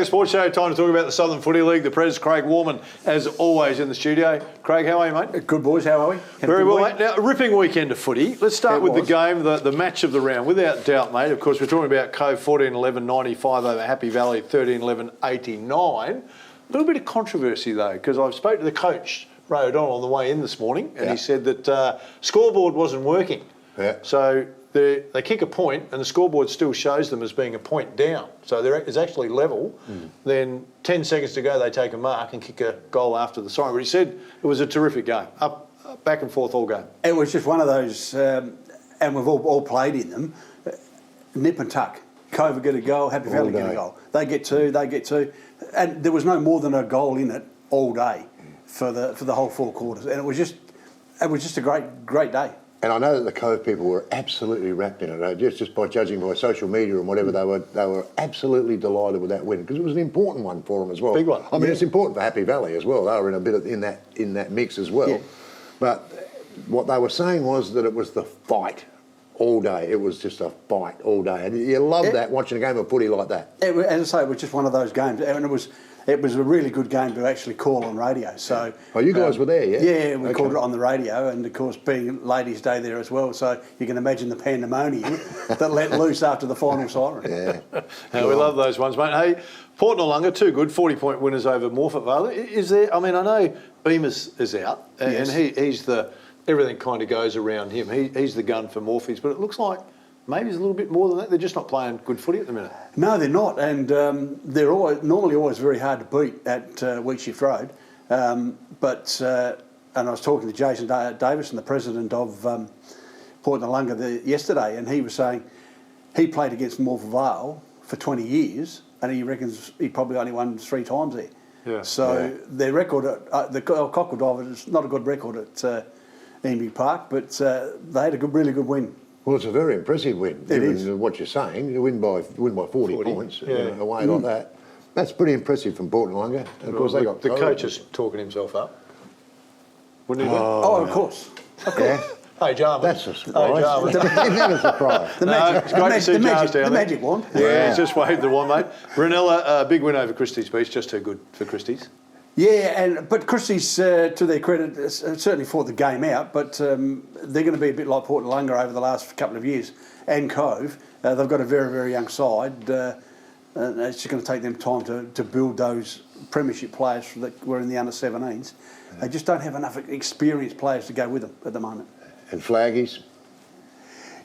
Tiger Sports Show. Time to talk about the Southern Footy League. The Prez, Craig Warman, as always, in the studio. Craig, how are you, mate? Good, boys. How are we? Very well, mate. Now, a ripping weekend of footy. Let's start with the game, the match of the round. Without doubt, mate. Of course, we're talking about Cove 14-11-95 over Happy Valley 13-11-89. A little bit of controversy, though, because I've spoke to the coach, Ray O'Donnell, on the way in this morning, and he said that scoreboard wasn't working. Yeah. So they kick a point and the scoreboard still shows them as being a point down. So it's actually level. Then 10 seconds to go, they take a mark and kick a goal after the siren. But he said it was a terrific game, up back and forth all game. It was just one of those, and we've all played in them, nip and tuck. Cove get a goal, Happy Valley get a goal. They get two. And there was no more than a goal in it all day for the whole 4 quarters. And it was just a great day. And I know that the Cove people were absolutely wrapped in it. Just by judging by social media and whatever, they were absolutely delighted with that win because it was an important one for them as well. Big one. I mean, it's important for Happy Valley as well. They were in a bit in that mix as well. Yeah. But what they were saying was that it was the fight all day. It was just a fight all day, and you love that watching a game of footy like that. As I say, it was just one of those games, and it was a really good game to actually call on radio. So, you guys were there, yeah? Yeah, we called it on the radio, and of course, being Ladies' Day there as well, so you can imagine the pandemonium that let loose after the final siren. Yeah, we love those ones, mate. Hey, Port Noarlunga, 2 good 40-point winners over Morphett Vale. Is there? I mean, I know Beamers is out, and he's the everything kind of goes around him. He's the gun for Morphies, but it looks like maybe it's a little bit more than that. They're just not playing good footy at the minute. No, they're not, and they're normally always very hard to beat at Wheat Shift Road. And I was talking to Jason Davison, the president of Port Noarlunga, yesterday, and he was saying he played against Morphett Vale for 20 years, and he reckons he probably only won 3 times there. Yeah. So their record, the Cockle Divers, is not a good record at Emu Park, but they had a really good win. Well, it's a very impressive win. It is. What you're saying, you win by 40 points away like that. That's pretty impressive from Port Noarlunga. Of course, they got the coach is talking himself up. Wouldn't he? Of course. Yeah. Hey, Jarman. That's a surprise. Not a surprise. The magic wand. Yeah, he's just waved the wand, mate. Brunella, a big win over Christie's Beach, just too good for Christie's. Yeah, but Christie's, to their credit, certainly fought the game out, but they're going to be a bit like Port Noarlunga over the last couple of years, and Cove. They've got a very, very young side. It's just going to take them time to build those premiership players that were in the under-17s. They just don't have enough experienced players to go with them at the moment. And Flaggies.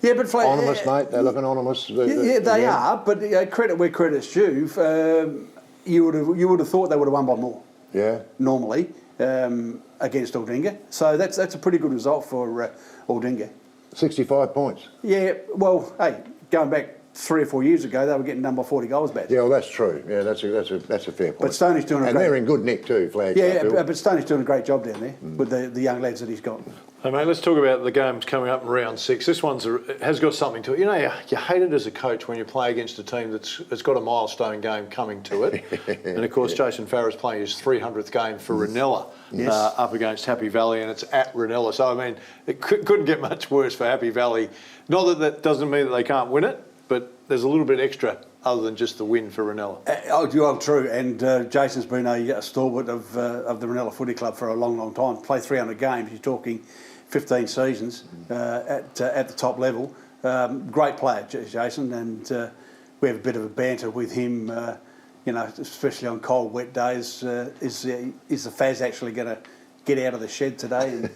Yeah, but Anonymous, mate. They're looking anonymous. They are, but credit where credit's due. You would have thought they would have won by more. Yeah. Normally against Aldinga, so that's a pretty good result for Aldinga. 65 points. Yeah. Well, hey, going back 3 or 4 years ago, they were getting done by 40 goals back. Yeah, well, that's true. Yeah, that's a fair point. But Stoney's doing and they're in good nick too, Flags. Yeah, but Stoney's doing a great job down there with the young lads that he's got. Hey, mate, let's talk about the games coming up in round 6. This one's has got something to it. You know, you hate it as a coach when you play against a team that's got a milestone game coming to it. And, of course, Jason Farrer's playing his 300th game for Ranella up against Happy Valley, and it's at Ranella. So, I mean, it couldn't get much worse for Happy Valley. Not that doesn't mean that they can't win it, but there's a little bit extra other than just the win for Ranella. True. And Jason's been a stalwart of the Ranella Footy Club for a long, long time. Played 300 games. You're talking 15 seasons at the top level. Great player, Jason, and we have a bit of a banter with him. Especially on cold, wet days. Is the Faz actually going to get out of the shed today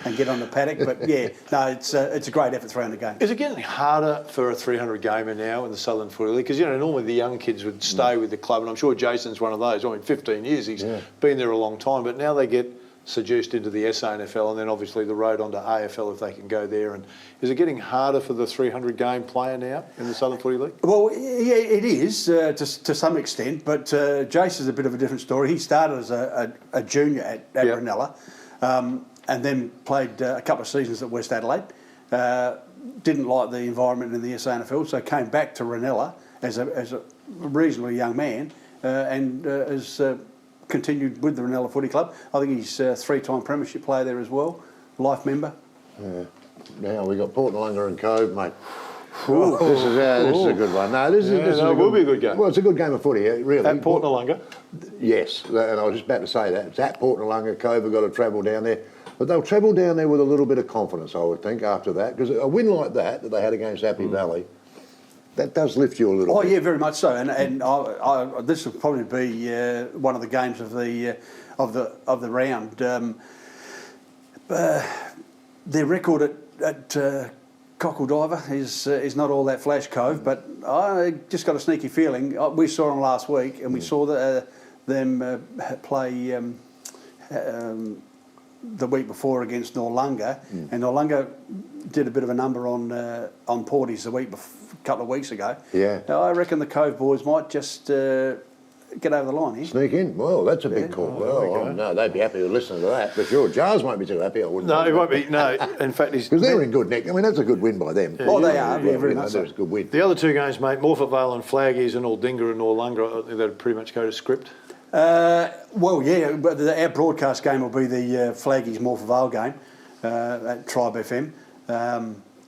and get on the paddock? But yeah, no, it's a great effort, 300 games. Is it getting harder for a 300 gamer now in the Southern Footy League? Because normally the young kids would stay with the club, and I'm sure Jason's one of those. I mean, 15 years, he's been there a long time, but now they get seduced into the SANFL and then obviously the road onto AFL if they can go there. And is it getting harder for the 300 game player now in the Southern Footy League? Well, yeah, it is to some extent, but Jason's a bit of a different story. He started as a junior at Ranella and then played a couple of seasons at West Adelaide. Didn't like the environment in the SANFL, so came back to Ranella as a reasonably young man and has continued with the Ranella Footy Club. I think he's a 3-time premiership player there as well, life member. Yeah. Now we got Port Noarlunga and Cove, mate. This is a good one. No, this will be a good game. Well, it's a good game of footy, really. At Port Noarlunga. Yes, and I was just about to say that. It's at Port Noarlunga. Cove have got to travel down there. But they'll travel down there with a little bit of confidence, I would think, after that. Because a win like that they had against Happy Valley, that does lift you a little bit. Oh, yeah, very much so. And this will probably be one of the games of the round. Their record at Cockle Diver is not all that flash, Cove, but I just got a sneaky feeling. We saw them last week, and we saw them play the week before against Noarlunga, and Noarlunga did a bit of a number on Porties a couple of weeks ago. Yeah. Now, I reckon the Cove boys might just get over the line here. Sneak in. Well, that's a big call. Well, no, they'd be happy to listen to that. But sure, Jars won't be too happy. I wouldn't. No, he won't be. No, in fact, he's because they're in good nick. I mean, that's a good win by them. Oh, they are. Yeah, very much so. That's a good win. the other two games, mate. Morfett Vale and Flaggies and Aldinga and Noarlunga. I think they'd pretty much go to script. Well, yeah, but our broadcast game will be the Flaggies Morfett Vale game at Tribe FM.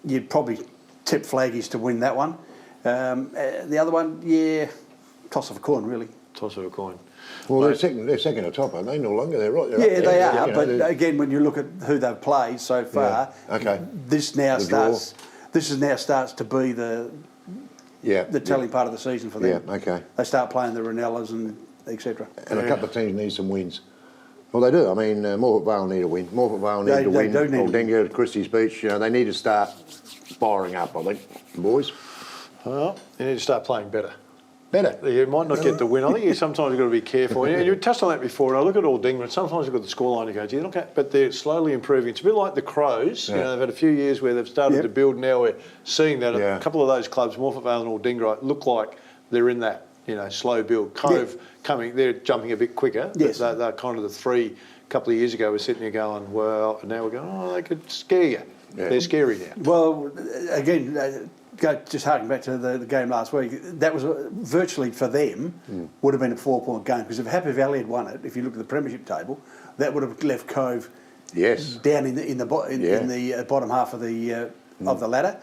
You'd probably tip Flaggies to win that one. The other one, yeah, toss of a coin, really. Toss of a coin. Well, they're second or top, aren't they? Noarlunga, they're right. They're Yeah, up they there. are. You know, But again, when you look at who they've played so far, Okay. this now starts to be the telling part of the season for them. Yeah, okay. They start playing the Ranellas and etc. And a couple of teams need some wins. Well, they do. I mean, Morfett Vale need a win. Morfett Vale need to win. Do need Aldinga, Christie's Beach, they need to start firing up, I think, boys. Well, you need to start playing better. Better. You might not get the win. I think sometimes you've got to be careful. And you touched on that before, and I look at Aldinga, and sometimes you've got the scoreline and you go, gee, look at, but they're slowly improving. It's a bit like the Crows. Yeah. They've had a few years where they've started to build. Now we're seeing that a couple of those clubs, Morfett Vale and Aldinga, look like they're in that slow build. Cove coming, they're jumping a bit quicker. Yes. They're kind of the three. A couple of years ago, we're sitting there going, well, and now we're going, oh, they could scare you. Yeah. They're scary now. Well, again, just harking back to the game last week, that was virtually for them would have been a 4-point game, because if Happy Valley had won it, if you look at the premiership table, that would have left Cove down in the bottom half of the ladder.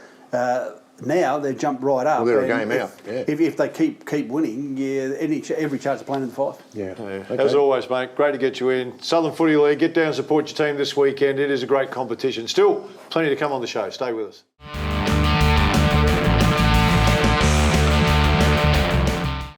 Now they've jumped right up. Well, they're a game out. If they keep winning, every chance of playing in the five. Yeah. Okay. As always, mate, great to get you in. Southern Footy League, get down and support your team this weekend. It is a great competition. Still, plenty to come on the show. Stay with us.